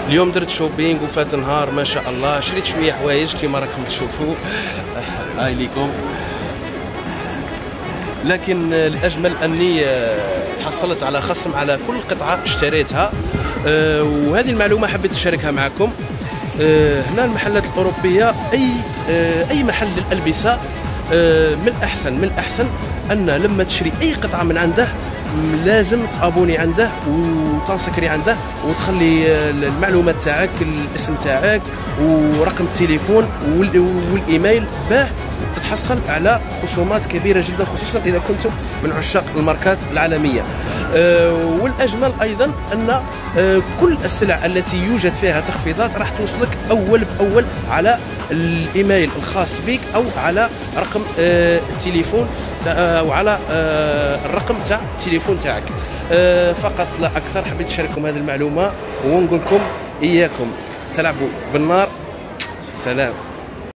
اليوم درت شوبينغ وفات نهار ما شاء الله، شريت شويه حوايج كما راكم تشوفوا. هاي ليكم. لكن الاجمل اني تحصلت على خصم على كل قطعه اشتريتها، وهذه المعلومه حبيت نشاركها معكم. هنا المحلات الاوروبيه اي محل للالبسه من الاحسن ان لما تشري اي قطعه من عنده لازم تابوني عنده وتنسكري عنده وتخلي المعلومات تاعك، الاسم تاعك ورقم التليفون والايميل باه تتحصل على خصومات كبيره جدا، خصوصا اذا كنتم من عشاق الماركات العالميه. والاجمل ايضا ان كل السلع التي يوجد فيها تخفيضات راح توصلك اول باول على الايميل الخاص بك او على رقم التليفون او على الرقم تاع التليفون تاعك. فقط لا اكثر. حبيت نشارككم هذه المعلومه ونقول لكم اياكم تلعبوا بالنار. سلام.